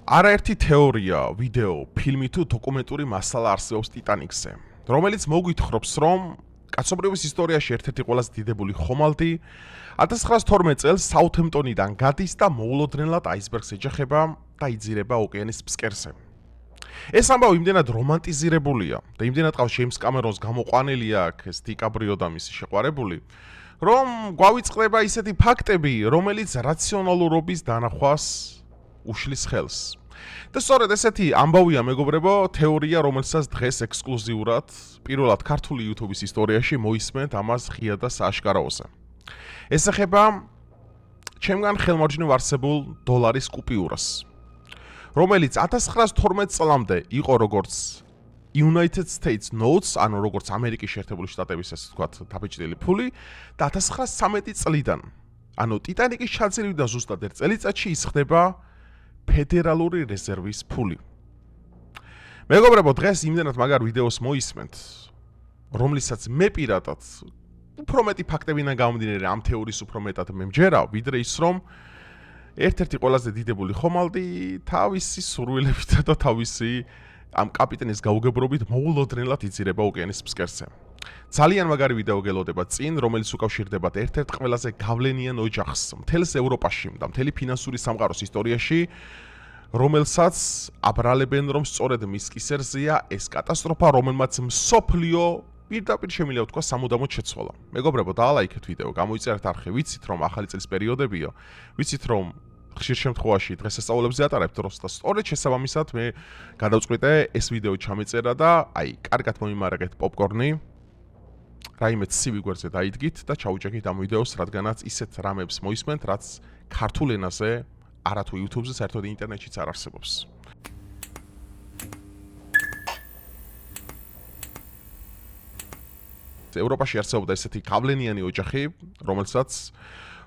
არაერთი თეორია, ვიდეო, ფილმი თუ დოკუმენტური მასალა არსებობს ტიტანიკზე, რომელიც მოგვითხრობს, რომ კაცობრიობის ისტორიაში ერთ-ერთი ყველაზე დიდებული ხომალდი 1912 წელს საუთჰემპტონიდან გადის და მოულოდნელად აისბერგს ეჯახება და იძირება ოკეანის ფსკერზე. ეს ამბავი იმდენად რომანტიზირებულია და იმდენად ყავს ჯეიმს კამერონს გამოყვანილი აქ ეს დიკაბრიო და მისი შეყვარებული, რომ გვავიწყდება ისეთი ფაქტები, რომელიც რაციონალურობის დანახვას უშლის ხელს. და სწორედ ესეთი ამბავია მეგობრებო, თეორია, რომელსაც დღეს ექსკლუზიურად პირველად ქართული YouTube-ის ისტორიაში მოისმენთ ამას ღია და სააშკარაოზე. ეს ეხება ჩემგან ხელმარჯვნივ არსებულ დოლარის კუპიურას, რომელიც 1912 წლამდე იყო როგორც United States Notes, ანუ როგორც ამერიკის შეერთებული შტატების ესე ვთქვათ დაბეჭდილი ფული და 1913 წლიდან, ანუ ტიტანიკის ჩაძირვიდან ზუსტად ერთ წელიწადში ის ხდება ფედერალური რეზერვის ფული. მეგობრებო, დღეს იმდენად მაგარ ვიდეოს მოისმენთ, რომლისაც მე პირადად უფრო მეტი ფაქტებიდან გამომდინარე ამ თეორიის უფრო მეტად მე მჯერა, ვიდრე ის რომ ერთ-ერთი ყველაზე დიდებული ხომალდი თავისი სურვილებით და თავისი ამ კაპიტანის გაუგებრობით მოულოდნელად იძირება ოკეანის ფსკერზე. ძალიან მაგარი ვიდეო გელოდება წინ, რომელიც უკავშირდება ერთ-ერთ ყველაზე გავლენიან ოჯახს მთელს ევროპაში და მთელი ფინანსური სამყაროს ისტორიაში, რომელსაც აბრალებენ, რომ სწორედ მის კისერზეა ეს კატასტროფა, რომელმაც მსოფლიო პირდაპირ შემიძლია ვთქვა სამუდამოდ შეცვალა. მეგობრებო, დაალაიქეთ ვიდეო, გამოიწერეთ არხი, ვიცით რომ ახალი წლის პერიოდებია, ვიცით რომ ხშირ შემთხვევაში დღესასწაულებზე ატარებთ დროს და სწორედ შესაბამისად მე გადავწყვიტე ეს ვიდეო ჩამეწერა და აი, კარგად მომიმარაგეთ პოპკორნი, რაიმე ცივი გვერდზე დაიდგით და ჩაუჭერით ამ ვიდეოს, რადგანაც ისეთ რამებს მოისმენთ, რაც ქართულ ენაზე, არათუ YouTube-ზე, საერთოდ ინტერნეტშიც არ არსებობს. ევროპაში არსებობდა ესეთი გავლენიანი ოჯახი, რომელსაც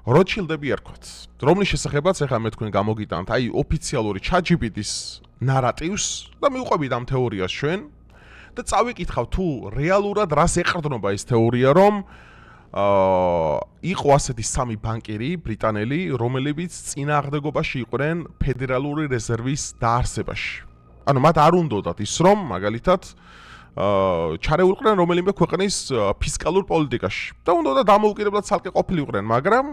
როთშილდები ერქვათ, რომლის შესახებაც ახლა მე თქვენ გამოგიტანთ, აი ოფიციალური ChatGPT-ის ნარატივს და მივყვებით ამ თეორიას ჩვენ და წავიკითხავ თუ რეალურად რას ეყრდნობა ეს თეორია, რომ იყო ასეთი სამი ბანკირი ბრიტანელი, რომლებიც წინააღმდეგობაში იყვნენ ფედერალური რეზერვის დაარსებაში. ანუ მათ არ უნდათ ის რომ მაგალითად ჩარეულყვნენ რომელიმე ქვეყნის ფისკალურ პოლიტიკაში და უნდა დამოუკიდებლად ცალკე ყოფილიყვნენ, მაგრამ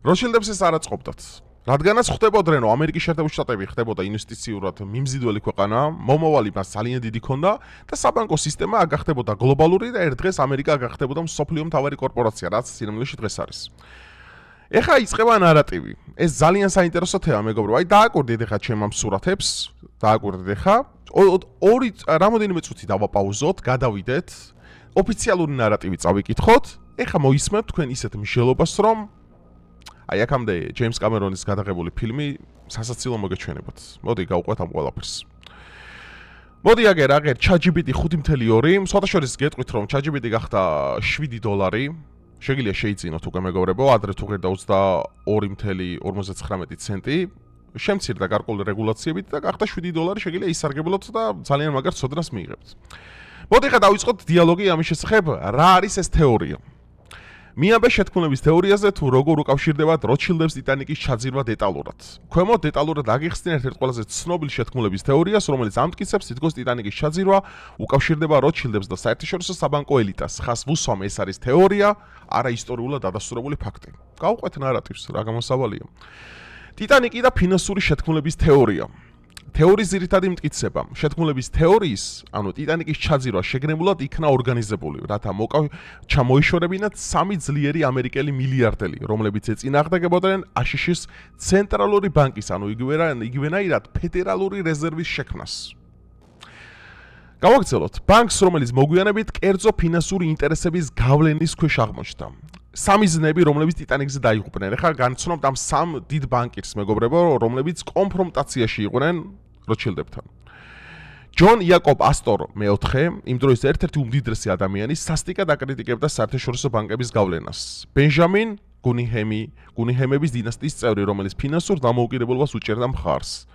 როთშილდებს ეს არ აწყობდათ. რადგანაც ხდებოდნენ, რომ ამერიკის შეერთებული შტატები ხდებოდა ინვესტიციურად მიმზიდველი ქვეყანა, მომავალი მას ძალიან დიდი ქონდა და საბანკო სისტემა აგახდებოდა გლობალური და ერთ დღეს ამერიკა აგახდებოდა მსოფლიო მთავარი კორპორაცია, რაც სინამდვილეში დღეს არის. ეხლა იწყება ნარატივი. ეს ძალიან საინტერესო თემა, მეგობრებო. აი დააკვირდით ეხლა ჩემ ამ სურათებს, დააკვირდით ეხლა. ორი რამოდენიმე წუთი დავაპაუზოთ, გადავიდეთ, ოფიციალური ნარატივი წავიკითხოთ. ეხლა მოისმენთ თქვენ ისეთ მსჯელობას, რომ აი აქამდე ჯეიმს კამერონის გადაღებული ფილმი სასაცილო მოგეჩვენებათ. მოდი გავყვეთ ამ ყველაფერს. მოდი აგერ ChatGPT 5.2, სხვათა შორის გეტყვით რომ ChatGPT გახდა $7. შეგიძლია შეიძინოთ უკვე მეგობრებო, ადრე თუ ღირდა 22.59 ცენტი, შემცირდა გარკვეული რეგულაციებით და გახდა $7, შეგიძლია ისარგებლოთ და ძალიან მაგარ ცოდნას მიიღებთ. მოდი ხა დავიწყოთ დიალოგი ამის შესახებ, რა არის ეს თეორია. მიამბე შეთქმულების თეორიაზე თუ როგორ უკავშირდებათ როთშილდებს ტიტანიკის ჩაძირვა დეტალურად. ქვემოთ დეტალურად აგიხსნით ერთ-ერთ ყველაზე ცნობილ შეთქმულების თეორიას, რომელიც ამტკიცებს თითქოს ტიტანიკის ჩაძირვა უკავშირდება როთშილდებს და საერთაშორისო საბანკო ელიტას. ხას ვუსვამ ეს არის თეორია, არა ისტორიულად დადასტურებული ფაქტი. გავყვეთ ნარატივს, რა გამოსავალია. ტიტანიკი და ფინანსური შეთქმულების თეორია. თეორიის ძირითადი მტკიცება, შეთქმულების თეორიის, ანუ ტიტანიკის ჩაძირვა შეგნებულად იქნა ორგანიზებული, რათა ჩამოიშორებინათ სამი ძლიერი ამერიკელი მილიარდელი, რომლებიც ეწინააღმდეგებოდნენ აშშ-ის ცენტრალური ბანკის, ანუ იგივენაირად ფედერალური რეზერვის შექმნას. გავაგრძელოთ, ბანკს, რომელიც მოგვიანებით კერძო ფინანსური ინტერესების გავლენის ქვეშ აღმოჩნდა. სამი ზნები, რომლებიც ტიტანიკზე დაიღუპნენ. ეხლა განცნობთ ამ სამ დიდ ბანკირს, მეგობრებო, რომლებიც კონფრონტაციაში იყვნენ როთშილდებთან. ჯონ იაკობ ასტორ მეოთხე, იმ დროის ერთ-ერთი უმდიდრესი ადამიანი, სასტიკად აკრიტიკებდა საერთაშორისო ბანკების გავლენას. ბენჟამინ გუნიჰემების დინასტიის წევრი, რომელიც ფინანსურ დამოუკიდებლობას უჭერდა მხარს.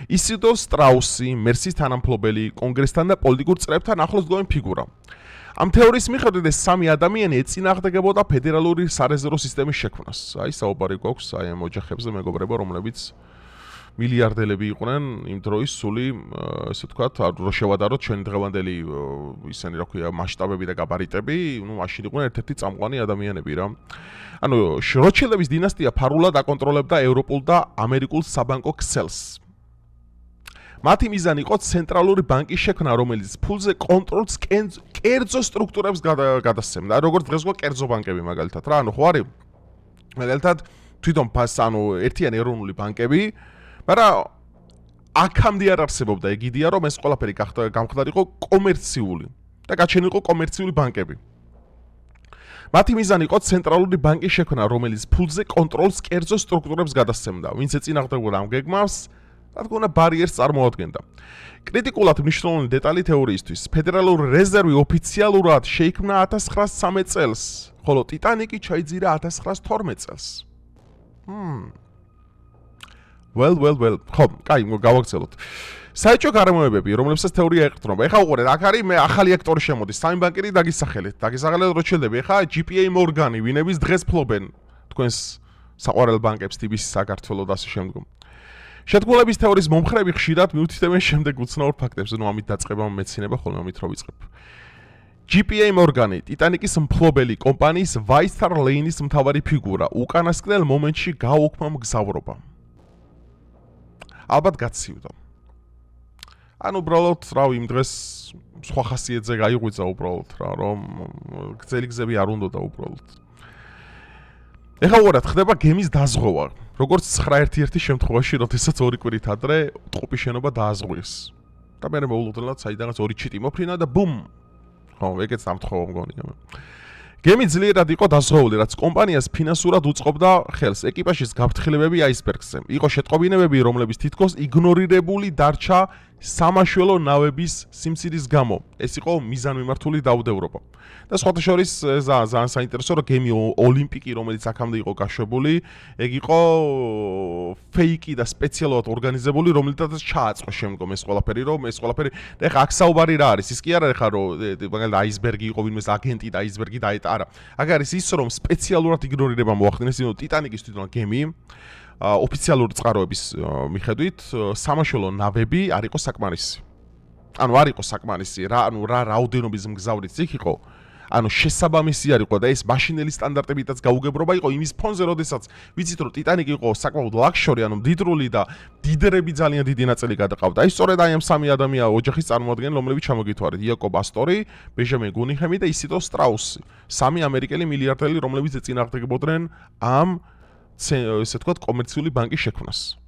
ისიდო სტრაუსი, მერსის თანამფლობელი, კონგრესთან და პოლიტიკურ წრეებთან ახლოს დგომი ფიგურა. ამ თეორიის მიხედვით ეს სამი ადამიანი ეწინააღმდეგებოდა ფედერალური სარეზერვო სისტემის შექმნას. აი საუბარი გვაქვს აი ამ ოჯახებზე, მეგობრებო, რომლებიც მილიარდელები იყვნენ იმ დროის სული, ესე ვთქვათ, რო შევადაროთ ჩვენი დღევანდელი ისენი, რა ქვია, მასშტაბები და გაბარიტები, ну, მაშინ იყვნენ ერთ-ერთი წამყვანი ადამიანები რა. ანუ როჩილდების დინასტია ფარულად აკონტროლებდა ევროპულ და ამერიკულ საბანკო ქსელს. მათი მიზანი იყო ცენტრალური ბანკის შექმნა, რომელიც ფულზე კონტროლს კერძო სტრუქტურებს გადასცემდა. როგორც დღეს გვაქვს კერძო ბანკები მაგალითად რა, ანუ ხო არის? მაგალითად თვითონ ანუ ერთიანი ეროვნული ბანკები, მაგრამ აქამდე არ არსებობდა ეგ იდეა, რომ ეს ყველაფერი გამხდარიყო კომერციული და გაჩენილიყო კომერციული ბანკები. მათი მიზანი იყო ცენტრალური ბანკის შექმნა, რომელიც ფულზე კონტროლს კერძო სტრუქტურებს გადასცემდა. ვინც ეწინააღმდეგებოდა ამ გეგმას, რა თქმა უნდა, ბარიერს წარმოადგენდა. კრიტიკულად მნიშვნელოვანი დეტალი თეორიისთვის, ფედერალური რეზერვი ოფიციალურად შეიქმნა 1913 წელს, ხოლო ტიტანიკი ჩაიძირა 1912 წელს. Well, ხო, კაი, გავაგრძელოთ. საეჭვო გარემოებები, რომლებსაც თეორია ეყრდნობა. ეხლა უყურეთ, აქ არის მე ახალი აქტორი შემოდის, სამი ბანკირი დაგისახელეთ. დაგისახელეთ როჩილდები. ეხლა JP Morgan-ი, ვინების დღეს ფლობენ თქვენს საყვარელ ბანკებს, TBC საქართველოს და ასე შემდგომ. შეთქმულების თეორიის მომხრეები ხშირად მიუთითებენ შემდეგ უცნაურ ფაქტებს, ნუ ამით დაწყება მეცნიერება, ხოლმე ამით რო ვიწყებ. JP Morgan-ი, ტიტანიკის მფლობელი კომპანიის Vice Lane-ის მთავარი ფიგურა, უკანასკნელ მომენტში გააუქმა მგზავრობა. ალბათ გაცივდა. ანუ უბრალოდ რა იმ დღეს სხვა ხასიათზე გაიღვიძა უბრალოდ რა, რომ გრძელი გზები არ უნდა და უბრალოდ. ეხლა უყურეთ, ხდება გემის დაზღვევა. როგორც 911 შემთხვევაში, როდესაც ორი კვირით ადრე ტყუპის შენობა დააზღვიეს. და მე მოულოდნელად საიდანაც ორი ჩიტი მოფრინა და ბუმ. ხო, ეგეც დამთხოვა მგონია. გემი ძლიერად იყო დაზღვეული, რაც კომპანიას ფინანსურად უწყობდა ხელს. ეკიპაჟის გაფრთხილებები აისბერგზე. იყო შეტყობინებები, რომლებიც თითქოს იგნორირებული დარჩა სამაშველო ნავების სიმცირის გამო. ეს იყო მიზანმიმართული დაუდევრობა. და სხვათა შორის ძალიან საინტერესო, რომ გემი ოლიმპიკი, რომელიც აქამდე იყო გაშვებული, ეგ იყო ფეიკი და სპეციალურად ორგანიზებული, რომელთაც ჩააწვა შემდგომ ეს ყველაფერი, რომ ეს ყველაფერი და ეხა აქ საუბარი რა არის? ის კი არ არის ხა რომ მაგალითად აისბერგი იყო ვინმეს აგენტი და აისბერგი დაეტა, არა. აქ არის ის, რომ სპეციალურად იგნორირება მოახდინეს, იმიტომ ტიტანიკის თვითონ გემი ოფიციალური წყაროების მიხედვით სამაშველო ნავები არ იყო საკმარისი. ანუ არ იყო საკმარისი, ანუ რა რაოდენობის მგზავრიც იქ იყო. ანუ შესაბამისი არ იყო და ეს მაშინელი სტანდარტებითაც გაუგებრობა იყო იმის ფონზე, როდესაც ვიცით რომ ტიტანიკი იყო საკმაოდ ლაქშორი, ანუ მდიდრული და დიდრები ძალიან დიდი ნაწილი გადაყავდა. აი სწორედ აი ამ სამი ადამიან ოჯახის წარმოადგენელი, რომლებიც ჩამოგითვარეთ, იაკობ ასტორი, ბენჟამინ გუნიხემი და ისიდო სტრაუსი. სამი ამერიკელი მილიარდელი, რომლებიც ეწინააღმდეგებოდნენ ამ ესე ვთქვათ კომერციული ბანკის შექმნას.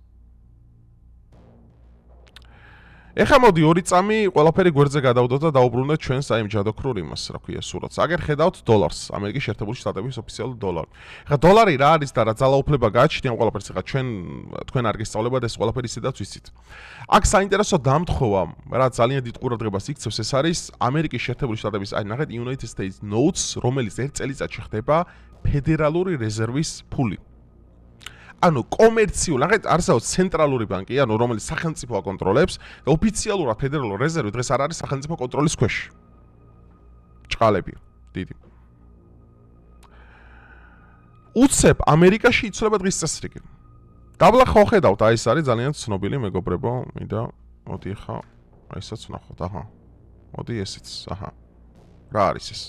ეხლა მოდი ორი წამი ყველაფერი გვერდზე გადავდოთ და დაუბრუნდეთ ჩვენს აი ჯადოქრურ იმას, რა ქვია, სურათს. აგერ ხედავთ დოლარს, ამერიკის შეერთებული შტატების ოფიციალური დოლარი. ეხლა დოლარი რა არის და რა ძალაუფლება გააჩნია ამ ყველაფერს, ეხლა თქვენ არ გესწავლებათ ეს ყველაფერი ისედაც ვიცით. აქ საინტერესო დამთხოვა, რა ძალიან დიდ ყურადღებას იქცევს, ეს არის ამერიკის შეერთებული შტატების აი ნახეთ United States Notes, რომელიც ერთ წელიწადში ხდება ფედერალური რეზერვის ფული. ანუ კომერციულ, ნახეთ, არსებობს ცენტრალური ბანკი, ანუ რომელიც სახელმწიფო აკონტროლებს და ოფიციალურად ფედერალური რეზერვი დღეს არ არის სახელმწიფო კონტროლის ქვეშ. ჭყალები, დიდი. უცებ ამერიკაში იცვლება დღის წესრიგი. დაბლა ხო ხედავთ, აი ეს არის ძალიან ცნობილი მეგობრებო, მინდა, მოდი ხა, აი ესაც ვნახოთ, აჰა. მოდი ესეც, აჰა. რა არის ეს?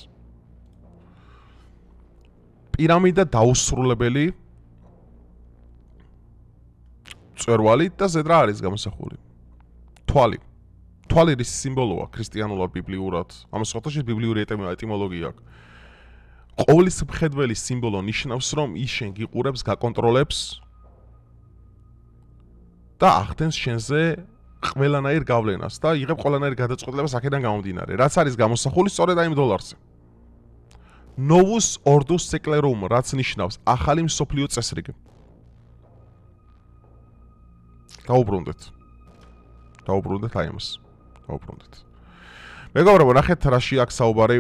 პირამიდა დაუსრულებელი წვერვალი და ზედ რა არის გამოსახული? თვალი. თვალი რის სიმბოლოა ქრისტიანულად ბიბლიურად. ამას ხოთაში ბიბლიური ეტიმოლოგია აქვს. ყოვლის მხედველი სიმბოლო ნიშნავს, რომ ის შენ გიყურებს, გაკონტროლებს და ახდენს შენზე ყველანაირ გავლენას და იღებ ყველანაირ გადაწყვეტილებას აქედან გამომდინარე. რაც არის გამოსახული სწორედ აი იმ დოლარზე. Novus Ordus Seclorum, რაც ნიშნავს ახალი მსოფლიო წესრიგი. დაუბრუნდეთ აი ამას. დაუბრუნდეთ. მეგობრებო, ნახეთ რაში აქ საუბარი.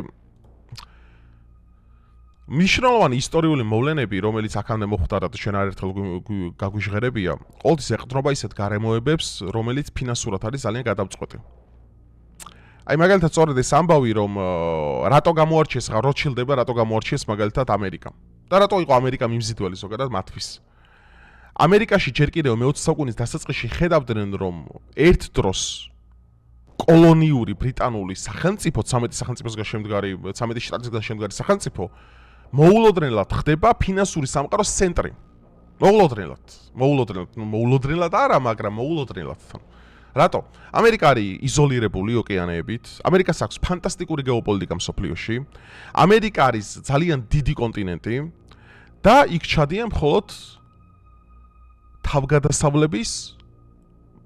მნიშვნელოვანი ისტორიული მოვლენები, რომელიც აქამდე მოხდა და ჩვენ არაერთხელ გაგვიჟღერებია, ყოველთვის ეყრდნობა ისეთ გარემოებებს, რომელიც ფინანსურად არის ძალიან გადამწყვეტი. აი მაგალითად სწორედ ეს ამბავი, რომ რატო გამოარჩიეს ხა როჩილდება, რატო გამოარჩიეს მაგალითად ამერიკა. და რატო იყო ამერიკა მიმზიდველი ზოგადად მათთვის. ამერიკაში ჯერ კიდევ მე-20 საუკუნის დასაწყისში ხედავდნენ, რომ ერთ დროს კოლონიური ბრიტანული სახელმწიფო 13 სახელმწიფოსგან შემდგარი 13 შტატისგან შემდგარი სახელმწიფო მოულოდნელად ხდება ფინანსური სამყაროს ცენტრი. მოულოდნელად არა, მაგრამ მოულოდნელად. რატო? ამერიკა არის იზოლირებული ოკეანეებით. ამერიკას აქვს ფანტასტიკური გეოპოლიტიკა მსოფლიოში. ამერიკა არის ძალიან დიდი კონტინენტი და იქ ჩადიან მხოლოდ თავგადასავლების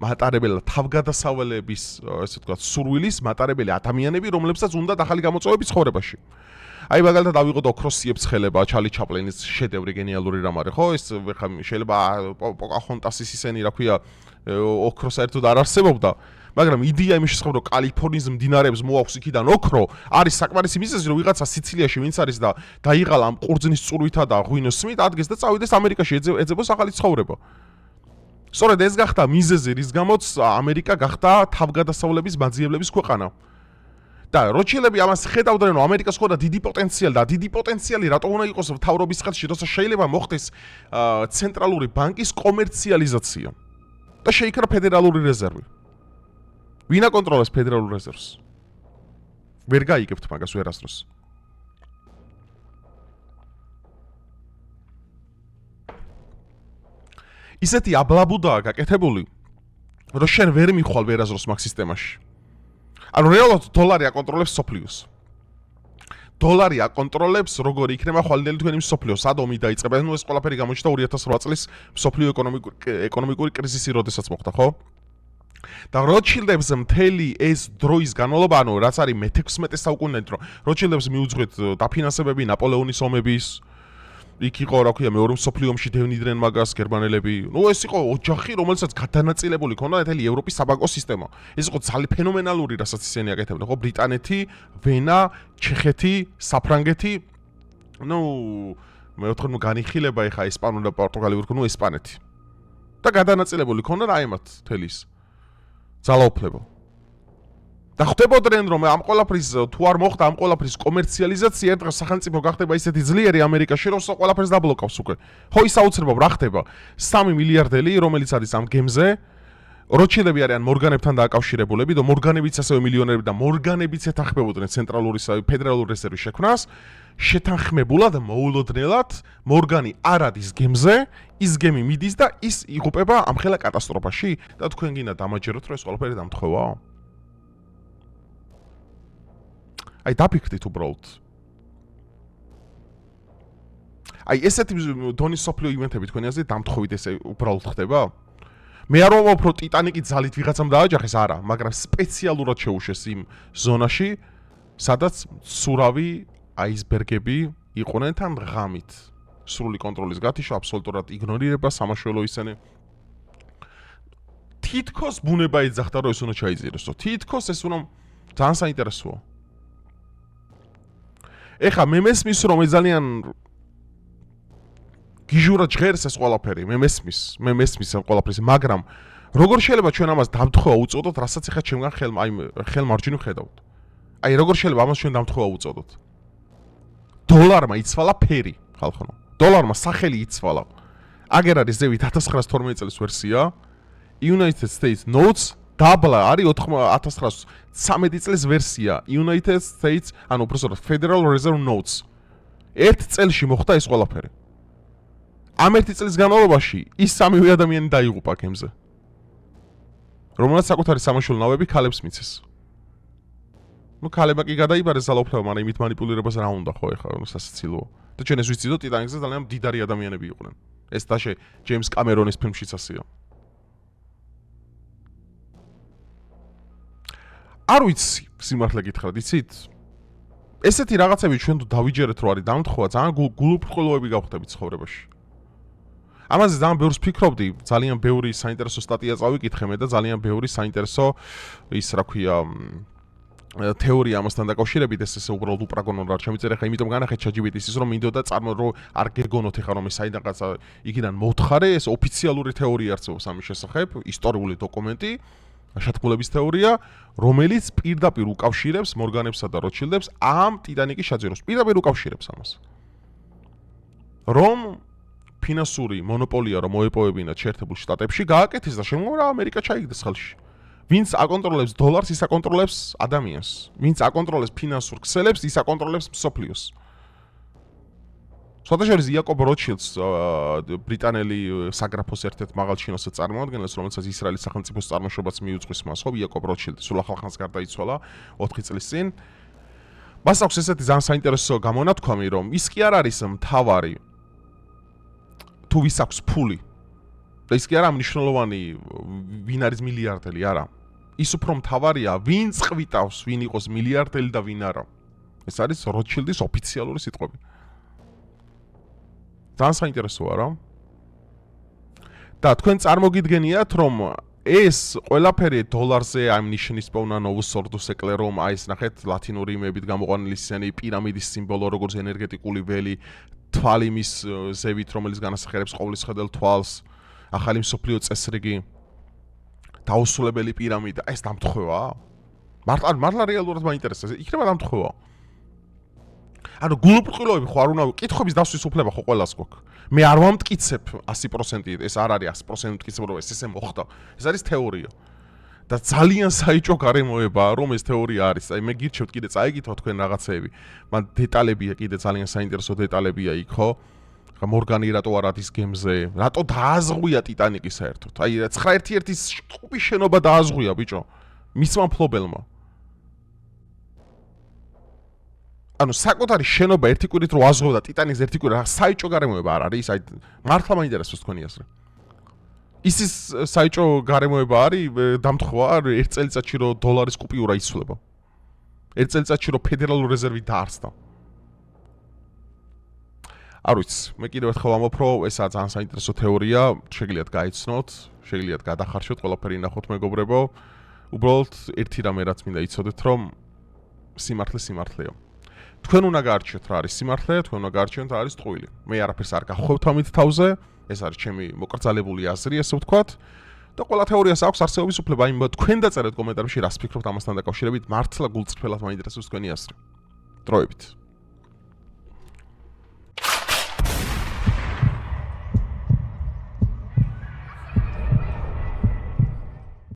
ესე ვთქვათ, სურვილის მატარებელი ადამიანები, რომლებსაც უნდათ ახალი გამოწვევები ცხოვრებაში. აი მაგალითად ავიღოთ ოქროსიებს ხელება, ჩარლი ჩაპლინის შედევრი გენიალური რამ არის, ხო? ეს შეიძლება პოკაჰონტასის ისენი, რა ქვია, ოქრო საერთოდ არ არსებობდა, მაგრამ იდეა იმის შესახებ, რომ კალიფორნიის მდინარეებს მოაქვს იქიდან ოქრო, არის საკმარისი მიზეზი, რომ ვიღაცა სიცილიაში ვინც არის და დაიღალა ამ ყურძნის წურვითა და ღვინოს სმით, ადგეს და წავიდეს ამერიკაში, ეძებოს ახალი ცხოვრება. სწორედ ეს გახდა მიზეზი, რის გამოც ამერიკა გახდა თავგადასავლების მაძიებლების ქვეყანა. და როჩილები ამას ხედავდნენ, რომ ამერიკას ხოდა დიდი პოტენციალი და დიდი პოტენციალი რატო უნდა იყოს მთავრობის ხელში, როცა შეიძლება მოხდეს ცენტრალური ბანკის კომერციალიზაცია და შეიქმნა ფედერალური რეზერვი. ვინ აკონტროლებს ფედერალურ რეზერვს? ვერ გაიგებთ მაგას ვერასდროს. ისეთი აბლაბუდაა გაკეთებული, რომ შენ ვერ მიხვალ ვერასდროს მაგ სისტემაში. ანუ რეალურად დოლარი აკონტროლებს სოფლიოს. დოლარი აკონტროლებს როგორ იქნება ხვალინდელი თქვენი სოფლიო, სად ომი დაიწყება. ნუ ეს ყველაფერი გამოჩნდა 2008 წლის სოფლიო ეკონომიკური კრიზისი, როდესაც მოხდა, ხო? და როჩილდებს მთელი ეს დროის განმავლობა, ანუ რაც არის მე-16 საუკუნიდან, რომ როჩილდებს მიუძღვით დაფინანსებები ნაპოლეონის ომების, იქ იყო, რა ქვია, მეორე მსოფლიო ომში დევნიდნენ მაგას გერმანელები. ნუ ეს იყო ოჯახი, რომელსაც გადანაწილებული ჰქონდა მთელი ევროპის საბანკო სისტემა. ეს იყო ძალიან ფენომენალური, რასაც ისინი აკეთებდნენ, ხო? ბრიტანეთი, ვენა, ჩეხეთი, საფრანგეთი. ნუ მე ვთქვი, ნუ განიხილება ეხა ესპანური და პორტუგალიური, ნუ ესპანეთი. და გადანაწილებული ჰქონდა აიმათ თელის ძალაუფლება. და ხდებოდნენ, რომ ამ ყველაფრის თუ არ მოხდა ამ ყველაფრის კომერციალიზაცია, ერთ დღეს სახელმწიფო გახდება ისეთი ძლიერი ამერიკაში, რომ ყველაფერს დაბლოკავს უკვე. ხო, ის აუცილებლად რა ხდება? 3 მილიარდელი, რომელიც არის ამ გემზე, როჩილები არიან მორგანებთან დააკავშირებულები და მორგანებიც ასევე მილიონერები და მორგანებიც ეთანხმებოდნენ ცენტრალური ფედერალური რეზერვის შექმნას, შეთანხმებულად მოულოდნელად მორგანი არ არის გემზე, ის გემი მიდის და ის იღუპება ამ ხელა კატასტროფაში და თქვენ გინდა დამაჯეროთ, რომ ეს ყველაფერი დამთხოვა? აი დაფიქრდით უბრალოდ. აი ესეთი დონის სოფლიო ივენთები თქვენი აზრით დამთხოვით ესე უბრალოდ ხდება? მე არ ვამბობ, რომ ტიტანიკი ძალით ვიღაცამ დააჯახეს, არა, მაგრამ სპეციალურად შეუშვეს იმ ზონაში, სადაც სურავი აისბერგები იყვნენ თან ღამით. სრული კონტროლის გათიშვა, აბსოლუტურად იგნორირება, სამაშველო ისენი. თითქოს ბუნება ეძახდა, რომ ეს უნდა ჩაიძიროსო. თითქოს ეს უნდა ძალიან საინტერესოა. ეხა მე მესმის, რომ ეს ძალიან გიჟურად ჟღერს ეს ყველაფერი, მე მესმის ამ ყველაფრის, მაგრამ როგორ შეიძლება ჩვენ ამას დამთხოვა უწოდოთ, რასაც ეხა ჩემგან ხელმარჯვნივ ხედავთ. აი როგორ შეიძლება ამას ჩვენ დამთხოვა უწოდოთ? დოლარმა იცვალა ფერი, ხალხო. დოლარმა სახელი იცვალა. აგერ არის ზევით 1912 წლის ვერსია, United States Notes დაბლა არის 1913 წლის ვერსია, United States, ანუ უბრალოდ Federal Reserve Notes. ერთ წელში მოხდა ეს ყველაფერი. ამ ერთი წლის განმავლობაში ის სამივე ადამიანი დაიღუპა გემზე. რომელსაც საკუთარი სამაშველო ნავები ქალებს მიცეს. ნუ ქალებმა კი გადაიბარეს ძალაუფლება, მაგრამ იმით მანიპულირებას რა უნდა ხო ეხლა, სასაცილოა. და ჩვენ ეს ვიცით, ტიტანიკზე ძალიან მდიდარი ადამიანები იყვნენ. ეს დაშე ჯეიმს კამერონის ფილმშიც ასეა. არ ვიცი, სიმართლე გითხრათ, იცით? ესეთი რაღაცები ჩვენ თუ დავიჯერეთ, რომ არის დამთხოვა, ძალიან გულუბრყოლოები გავხდებით ცხოვრებაში. ამაზე ძალიან ბევრს ფიქრობდი, ძალიან ბევრი საინტერესო სტატია წავიკითხე მე და ძალიან ბევრი საინტერესო ის რა ქვია თეორია ამასთან დაკავშირებით, ეს უბრალოდ უპრაგონო რა შემიწერე ხა, იმიტომ განახეთ ChatGPT-ს ის რომ მინდოდა რომ არ გეგონოთ ეხა რომ ეს საიდანაც იქიდან მოთხარე, ეს ოფიციალური თეორია არსებობს ამის შესახებ, ისტორიული დოკუმენტი, შეთქმულების თეორია, რომელიც პირდაპირ უკავშირებს მორგანებსა და როჩილდებს ამ ტიტანიკის შეძენას. პირდაპირ უკავშირებს ამას. რომ ფინანსური მონოპოლია რომ მოეპოვებინათ შეერთებულ შტატებში, გააკეთეს და შემდგომ რა ამერიკა ჩაიგდეს ხელში. ვინც აკონტროლებს დოლარს, ის აკონტროლებს ადამიანს. ვინც აკონტროლებს ფინანსურ ქსელებს, ის აკონტროლებს მსოფლიოს. სხვადასხვა იაკობ როტშილდს ბრიტანელი საგრაფოს ერთ-ერთ მაღალჩინოსად წარმოადგენს, რომელსაც ისრაელის სახელმწიფოს წარმოშობაც მიუძღვის მას, ხო, იაკობ როტშილდი სულ ახალხანს გარდაიცვალა 4 წლის წინ. მას აქვს ესეთი ძალიან საინტერესო გამონათქვამი, რომ ის კი არ არის მთავარი თუ ვის აქვს ფული. და ის კი არა მნიშვნელოვანი ვინ არის მილიარდელი, არა. ის უფრო მთავარია, ვინ წყვიტავს, ვინ იყოს მილიარდელი და ვინ არა. ეს არის როტშილდის ოფიციალური სიტყვები. ძალიან საინტერესოა რა. და თქვენ წარმოგიდგენიათ, რომ ეს ყველაფერი დოლარზე ამ ნიშნის პოვნა ნოვუს ორდუს ეკლერომ, აი ეს ნახეთ ლათინური იმებით გამოყვანილი სცენი, პირამიდის სიმბოლო, როგორც ენერგეტიკული ველი, თვალი მის ზევით, რომელიც განასახიერებს ყოვლისხედელ თვალს, ახალი მსოფლიო წესრიგი, დაუსრულებელი პირამიდა, ეს დამთხევაა? მართლა რეალურად მაინტერესებს, იქნება დამთხევა. ანუ გულუბრყვილოები ხო არ უნდა კითხვების დასვის უფლება ხო ყველას გვაქვს. მე არ ვამტკიცებ 100%, ეს არ არის 100% მტკიცებ, რომ ეს ესე მოხდა. ეს არის თეორია. და ძალიან საიჭო გარემოებაა, რომ ეს თეორია არის. აი მე გირჩევთ კიდე წაიგითო თქვენ რაღაცეები. მან დეტალებია კიდე ძალიან საინტერესო დეტალებია იქ, ხო? მორგანი რატო არ არის გემზე? რატო დააზღვია ტიტანიკი საერთოდ? აი 911-ის ყუპის შენობა დააზღვია, ბიჭო. მისმა მფლობელმა. ანუ საკუთარი შენობა ერთი კვირით რო აზღვევდა ტიტანის ერთი კვირა, საიჭო გარემოება არ არის? აი მართლა მაინტერესებს თქვენი აზრი. ისის საიჭო გარემოება არის დამთხვა ერთ წელიწადში რომ დოლარის კუპიურა იცვლება. ერთ წელიწადში რომ ფედერალური რეზერვი დაარსდა. არ ვიცი, მე კიდევ ერთხელ ვამბობ, რომ ესაა ძალიან საინტერესო თეორია, შეგიძლიათ გაიცნოთ, შეგიძლიათ გადახარშოთ, ყველაფერი ნახოთ მეგობრებო. უბრალოდ ერთი რამე რაც მინდა იცოდეთ, რომ სიმართლეა. თქვენ უნდა გაარჩიოთ რა არის სიმართლე, თქვენ უნდა გაარჩიოთ რა არის ტყუილი. მე არაფერს არ გახხოვთ ამით თავზე, ეს არის ჩემი მოკრძალებული აზრი, ასე ვთქვათ. და ყველა თეორიას აქვს არსებობის უფლება, იმ თქვენ დაწერეთ კომენტარებში რას ფიქრობთ ამასთან დაკავშირებით, მართლა გულწრფელად მაინტერესებს თქვენი აზრი. დროებით.